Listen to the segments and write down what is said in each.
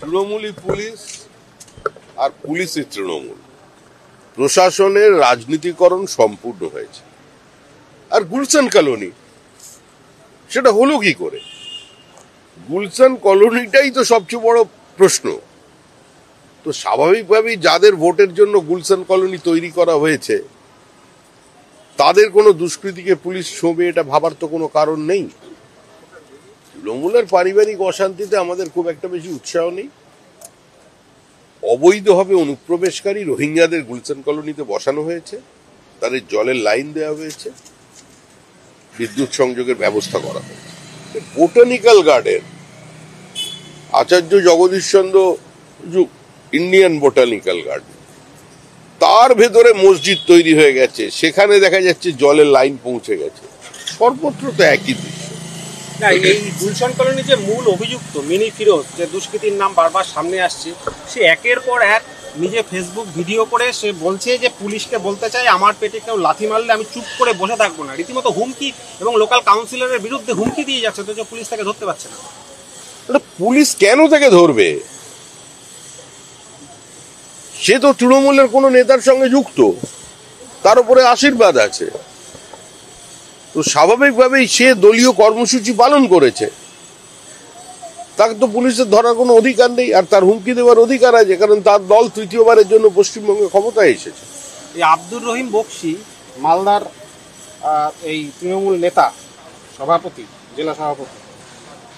তৃণমূলী police আর পুলিশের তৃণমূল প্রশাসনের রাজনীতিকরণ সম্পূর্ণ হয়েছে। আর গুলশান কলোনি সেটা হলো কি করে? গুলশান কলোনিটাই তো সবচেয়ে বড় প্রশ্ন। তো স্বাভাবিকভাবেই যাদের ভোটের জন্য গুলশান কলোনি তৈরি করা হয়েছে তাদের কোনো দুষ্কৃতিকে পুলিশ ছোঁবে, এটা ভাবার তো কোনো কারণ নেই। তৃণমূলের পারিবারিক অশান্তিতে আমাদের খুব একটা বেশি উৎসাহ নেই। অবৈধভাবে অনুপ্রবেশকারী রোহিঙ্গাদের গুলশান কলোনিতে বসানো হয়েছে, তাদের জলের লাইন দেওয়া হয়েছে, বিদ্যুৎ সংযোগের ব্যবস্থা করা হয়েছে। বোটানিক্যাল গার্ডেন, আচার্য Jagadish Chandra Indian botanical garden, তার ভেতরে মসজিদ তৈরি হয়ে গেছে, সেখানে দেখা যাচ্ছে জলের লাইন পৌঁছে গেছে। সর্বত্র তো একই দৃশ্য। না, এই গুলশান কলোনি যে মূল অভিযুক্ত মিনি ফিরোজ, যে দুষ্কৃতীর নাম বারবার সামনে আসছে, সে একের পর এক নিজে ফেসবুক ভিডিও করে সে বলছে যে পুলিশকে বলতে চাই আমার পেটে কেউ লাথি মারলে আমি চুপ করে বসে থাকবো না। রীতিমতো হুমকি এবং লোকাল কাউন্সিলরের বিরুদ্ধে হুমকি দিয়ে যাচ্ছে, তো পুলিশ তাকে ধরতে পারছে না। পুলিশ কেন তাকে ধরবে? সে তো তৃণমূলের কোনো নেতার সঙ্গে যুক্ত, তার উপরে আশীর্বাদ আছে। তো স্বাভাবিকভাবেই সে দলীয় কর্মসূচি পালন করেছে, তাকে তো পুলিশের ধরার কোনো অধিকার নেই। আর তার হুমকি দেওয়ার অধিকার আছে, কারণ তার দল তৃতীয়বারের জন্য পশ্চিমবঙ্গে ক্ষমতায় এসেছে। এই আব্দুর রহিম বক্সি, মালদার এই তৃণমূল নেতা, সভাপতি, জেলা সভাপতি,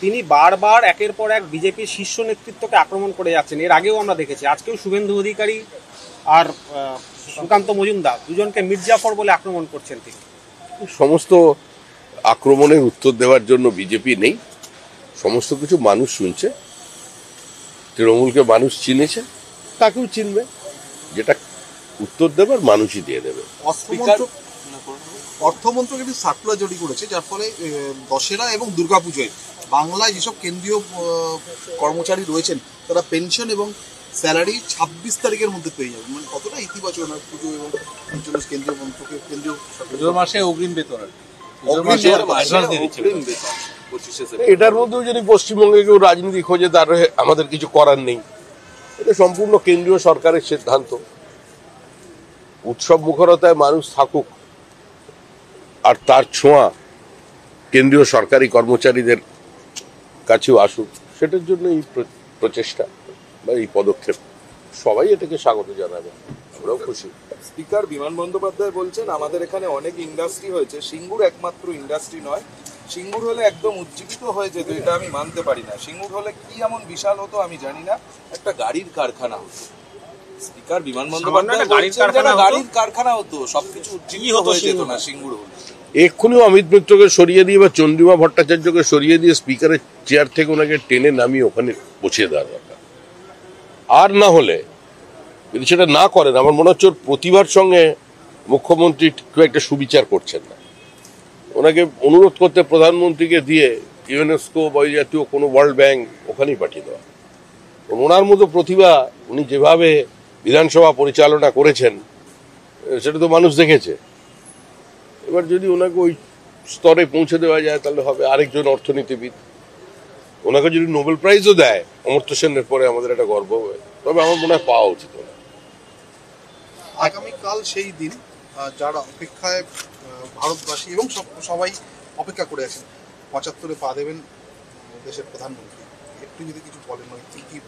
তিনি বারবার একের পর এক বিজেপির শীর্ষ নেতৃত্বকে আক্রমণ করে যাচ্ছেন। এর আগেও আমরা দেখেছি, আজকেও শুভেন্দু অধিকারী আর সুকান্ত মজুমদার দুজনকে মির্জাফর বলে আক্রমণ করছেন তিনি। সমস্ত আক্রমণের উত্তর দেওয়ার জন্য বিজেপি নেই, সমস্ত কিছু মানুষ শুনছে। তৃণমূলকে মানুষ চিনেছে, তাকেও চিনবে। যেটা উত্তর দেবার মানুষই দিয়ে দেবে। অর্থমন্ত্রক একটি সার্কুলার জারি করেছে, যার ফলে দশেরা এবং দুর্গাপুজোয় বাংলায় যেসব কেন্দ্রীয় কর্মচারী রয়েছেন তারা পেনশন এবং স্যালারি 26 তারিখের মধ্যে পেয়ে যাবে। মানে কতটা ইতিবাচক না পুজো এবং কেন্দ্রীয় মন্ত্রকে কেন্দ্রীয় পুজোর মাসে অগ্রিম বেতন, এটার মধ্যেও যদি পশ্চিমবঙ্গে কেউ রাজনীতি খোঁজে তার আমাদের কিছু করার নেই। এটা সম্পূর্ণ কেন্দ্রীয় সরকারের সিদ্ধান্ত। উৎসব মুখরতায় মানুষ থাকুক, আর তার ছোঁয়া কেন্দ্রীয় সরকারি কর্মচারীদের কাছেও আসুক, সেটার জন্য এই প্রচেষ্টা বা এই পদক্ষেপ। সবাই এটাকে স্বাগত জানাবে, আমরাও খুশি। স্পিকার বিমান বন্দ্যোপাধ্যায় বলছেন আমাদের এখানে অনেক ইন্ডাস্ট্রি হয়েছে, সিঙ্গুর একমাত্র ইন্ডাস্ট্রি নয়। সিঙ্গুর হলে একদম উজ্জীবিত হয়ে যেত, এটা আমি মানতে পারি না। সিঙ্গুর হলে কি এমন বিশাল হতো আমি জানি না, একটা গাড়ির কারখানা হতো। স্পিকার বিমান বন্দ্যোপাধ্যায় গাড়ির কারখানা হতো, সবকিছু উজ্জীবিত হয়ে যেত না সিঙ্গুর হলে। এক্ষুনিও অমিত মিত্রকে সরিয়ে দিয়ে বা চন্দ্রিমা ভট্টাচার্যকে সরিয়ে দিয়ে স্পিকারের চেয়ার থেকে ওনাকে টেনে নামিয়ে ওখানে বসিয়ে দেওয়া দরকার। আর না হলে যদি সেটা না করেন, আমার মনে হচ্ছে ওর প্রতিভার সঙ্গে মুখ্যমন্ত্রী খুব একটা সুবিচার করছেন না। ওনাকে অনুরোধ করতে প্রধানমন্ত্রীকে দিয়ে ইউনেস্কো বা ওই জাতীয় কোনো ওয়ার্ল্ড ব্যাংক ওখানেই পাঠিয়ে দেওয়া। ওনার মতো প্রতিভা উনি যেভাবে বিধানসভা পরিচালনা করেছেন সেটা তো মানুষ দেখেছে। এবার যদি ওনাকে ওই স্তরে পৌঁছে দেওয়া যায় তাহলে হবে আরেকজন অর্থনীতিবিদ। ওনাকে যদি নোবেল প্রাইজও দেয় অমর্ত্য সেনের পরে, আমাদের একটা গর্ব হবে। তবে আমার মনে হয় পাওয়া উচিত। আগামীকাল সেই দিন যারা অপেক্ষায় ভারতবাসী এবং সবাই অপেক্ষা করে আছেন, 75-এ পা দেবেন দেশের প্রধানমন্ত্রী। একটু যদি কিছু বলেন, কি কি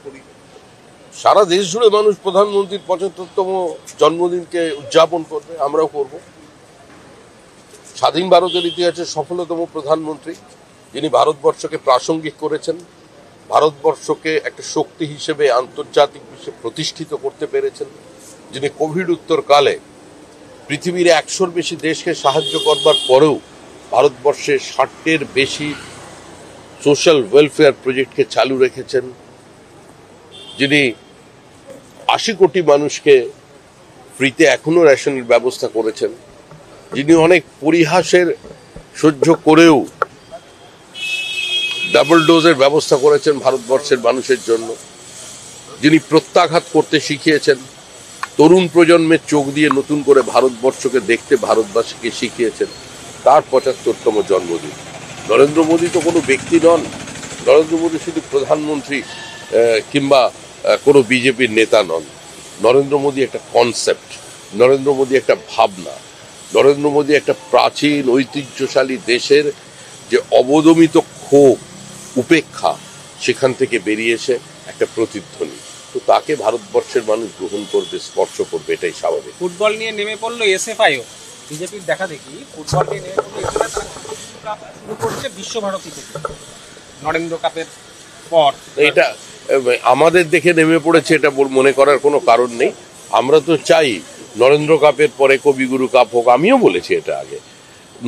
সারা দেশ জুড়ে মানুষ প্রধানমন্ত্রীর 75তম জন্মদিনকে উদযাপন করবে, আমরাও করব। স্বাধীন ভারতের ইতিহাসে সফলতম প্রধানমন্ত্রী, যিনি ভারতবর্ষকে প্রাসঙ্গিক করেছেন, ভারতবর্ষকে একটা শক্তি হিসেবে আন্তর্জাতিক বিশ্বে প্রতিষ্ঠিত করতে পেরেছেন, যিনি কোভিড উত্তরকালে পৃথিবীর 100-র বেশি দেশকে সাহায্য করবার পরেও ভারতবর্ষে 60-এর বেশি সোশ্যাল ওয়েলফেয়ার প্রজেক্টকে চালু রেখেছেন, যিনি 80 কোটি মানুষকে ফ্রিতে এখনো রেশনের ব্যবস্থা করেছেন, যিনি অনেক পরিহাসের সহ্য করেও ডাবল ডোজের ব্যবস্থা করেছেন ভারতবর্ষের মানুষের জন্য, যিনি প্রত্যাঘাত করতে শিখিয়েছেন, তরুণ প্রজন্মের চোখ দিয়ে নতুন করে ভারতবর্ষকে দেখতে ভারতবাসীকে শিখিয়েছেন, তার 75তম জন্মদিন। নরেন্দ্র মোদী তো কোনো ব্যক্তি নন, নরেন্দ্র মোদী শুধু প্রধানমন্ত্রী কিংবা কোনো বিজেপির নেতা নন। নরেন্দ্র মোদী একটা কনসেপ্ট, নরেন্দ্র মোদী একটা ভাবনা, নরেন্দ্র মোদী একটা প্রাচীন ঐতিহ্যশালী দেশের যে অবদমিত ক্ষোভ উপেক্ষা, সেখান থেকে বেরিয়ে এসে একটা প্রতিধ্বনি। তো তাকে ভারতবর্ষের মানুষ গ্রহণ করবে, স্পর্শ করবে, এটাই স্বাভাবিক। ফুটবল নিয়ে নেমে পড়লো এসএফআইও, বিজেপির দেখা দেখি ফুটবল নিয়ে নেমে পড়লো শুরু করছে বিশ্বভারতী থেকে নরেন্দ্র কাপের পর। এটা আমাদের দেখে নেমে পড়েছে এটা মনে করার কোনো কারণ নেই। আমরা তো চাই নরেন্দ্র কাপের পরে কবিগুরু কাপ হোক, আমিও বলেছি এটা আগে,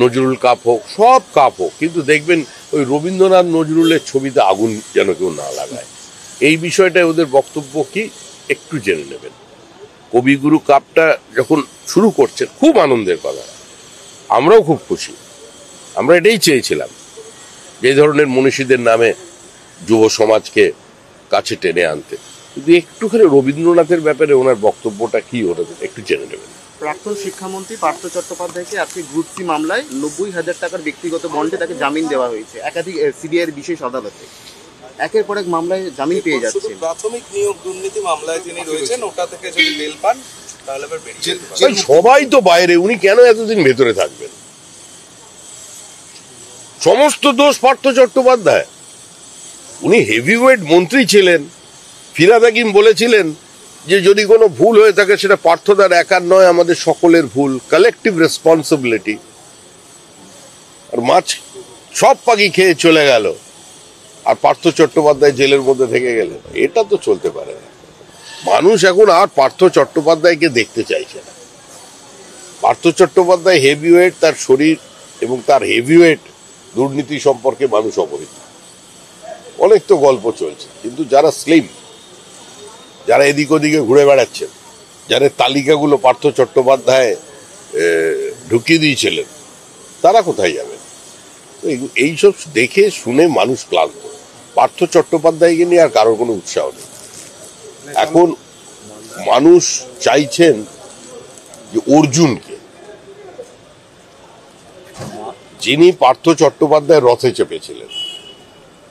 নজরুল কাপ হোক, সব কাপ হোক, কিন্তু দেখবেন ওই রবীন্দ্রনাথ নজরুলের ছবিতে আগুন যেন কেউ না লাগায়। এই বিষয়টা ওদের বক্তব্য কি একটু জেনে নেবেন। কবিগুরু কাপটা যখন শুরু করছেন, খুব আনন্দের কথা, আমরাও খুব খুশি। আমরা এটাই চেয়েছিলাম, যে ধরনের মনীষীদের নামে যুব সমাজকে কাছে টেনে আনতে। কিন্তু একটুখানি রবীন্দ্রনাথের ব্যাপারে ওনার বক্তব্যটা কি ওটা একটু জেনে নেবেন। প্রাক্তন শিক্ষামন্ত্রী পার্থ চট্টোপাধ্যায়কে আজকে গ্রুপ সি মামলায় 90,000 টাকার ব্যক্তিগত বন্ডে তাকে জামিন দেওয়া হয়েছে একাধিক সিবিআইয়ের বিশেষ আদালতে। একের পর এক মামলায় জামিন পেয়ে যাচ্ছে। প্রাথমিক নিয়োগ দুর্নীতি মামলায় তিনি রয়েছেন, ওটা থেকে যদি বেল পান তাহলে আবার বেরিয়ে যেতে পারেন। ভাই, সবাই তো বাইরে, উনি কেন এতদিন ভেতরে থাকবেন? সমস্ত দোষ পার্থ চট্টোপাধ্যায়। উনি হেভিওয়েট মন্ত্রী ছিলেন। ফিরহাদ হাকিম বলেছিলেন যে যদি কোনো ভুল হয়ে থাকে সেটা পার্থদার একার নয়, আমাদের সকলের ভুল, কালেকটিভ রেসপন্সিবিলিটি। আর মাছ সব পাখি খেয়ে চলে গেল, আর পার্থ চট্টোপাধ্যায় জেলের মধ্যে থেকে গেলেন। এটা তো চলতে পারে না। মানুষ এখন আর পার্থ চট্টোপাধ্যায়কে দেখতে চাইছে না। পার্থ চট্টোপাধ্যায় হেভিওয়েট, তার শরীর এবং তার হেভিওয়েট দুর্নীতি সম্পর্কে মানুষ অবহিত। অনেক তো গল্প চলছে, কিন্তু যারা স্লিম, যারা এদিক ওদিকে ঘুরে বেড়াচ্ছেন, যারা তালিকাগুলো পার্থ চট্টোপাধ্যায় ঢুকিয়ে দিয়েছিলেন, তারা কোথায় যাবেন? এইসব দেখে শুনে মানুষ ক্লান্ত। পার্থ চট্টোপাধ্যায়কে নিয়ে আর কারোর কোনো উৎসাহ নেই। এখন মানুষ চাইছেন যে অর্জুনকে, যিনি পার্থ চট্টোপাধ্যায়ের রথে চেপেছিলেন,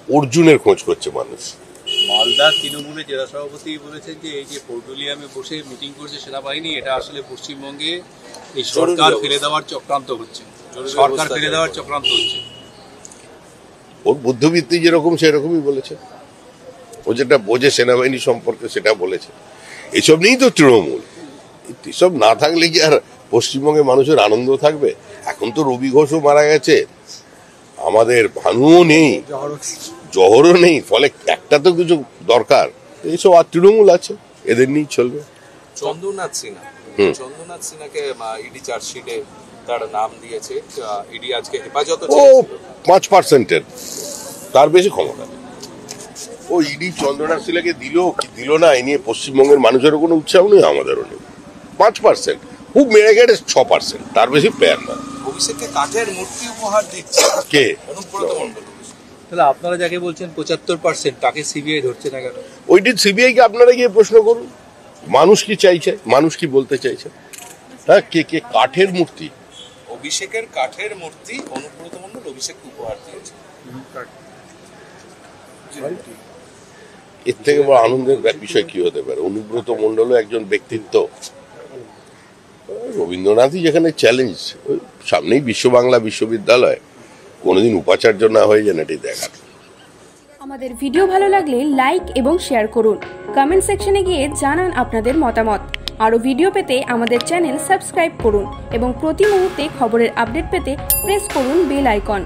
অর্জুনের খোঁজ করছে মানুষ। মালদার তৃণমূলের জেলা সভাপতি বলেছেন যে এই যে পোর্টুলিয়ামে বসে মিটিং করছে সেনাবাহিনী, এটা আসলে পশ্চিমবঙ্গে এই সরকার ফেলে দেওয়ার চক্রান্ত হচ্ছে, সরকার ফেলে দেওয়ার চক্রান্ত হচ্ছে। ওর বুদ্ধিবৃত্তি যেরকম সেরকমই বলেছে। ও যেটা বোঝে সেনাবাহিনী সম্পর্কে সেটা বলেছে। এসব নিয়েই তো তৃণমূল। এসব না থাকলে কি আর পশ্চিমবঙ্গে মানুষের আনন্দ থাকবে? এখন তো রবি ঘোষও মারা গেছে, আমাদের ভানুও নেই, জহরও নেই, ফলে একটা তো কিছু দরকার। এইসব আর তৃণমূল আছে, এদের নিয়েই চলবে। চন্দ্রনাথ সিনহাকে ইডি চার্জশিটে তার নাম দিয়েছে। ইডি আজকে হেফাজত ও 5%-এর, তার বেশি ক্ষমতা নেই। ও ইডি চন্দ্রনাথ সিনহাকে দিল কি দিল না, এই নিয়ে পশ্চিমবঙ্গের মানুষেরও কোনো উৎসাহ নেই, আমাদেরও নেই। 5%, খুব মেরে গেলে 6%, তার বেশি পেয়ার না। অভিষেককে কাঠের মূর্তি উপহার দিচ্ছে কে? অনুব্রত মণ্ডল। তাহলে আপনারা যাকে বলছেন 75%, তাকে সিবিআই ধরছে না কেন? ওইটি সিবিআই কে আপনারা গিয়ে প্রশ্ন করুন, মানুষ কি চাইছে, মানুষ কি বলতে চাইছে। হ্যাঁ, কে কে কাঠের মূর্তি? অভিষেকের কাঠের মূর্তি অনুব্রত মণ্ডল অভিষেককে উপহার দিয়েছে। এর থেকে বড় আনন্দের বিষয় কি হতে পারে? অনুব্রত মণ্ডলও একজন ব্যক্তিত্ব। রবীন্দ্রনাথই যেখানে চ্যালেঞ্জ, সামনেই বিশ্ব বাংলা বিশ্ববিদ্যালয়, কোনোদিন উপাচার্য না হয়ে যান, এটি দেখার। আমাদের ভিডিও ভালো লাগলে লাইক এবং শেয়ার করুন। কমেন্ট সেকশনে গিয়ে জানান আপনাদের মতামত। আরও ভিডিও পেতে আমাদের চ্যানেল সাবস্ক্রাইব করুন এবং প্রতি মুহূর্তে খবরের আপডেট পেতে প্রেস করুন বেল আইকন।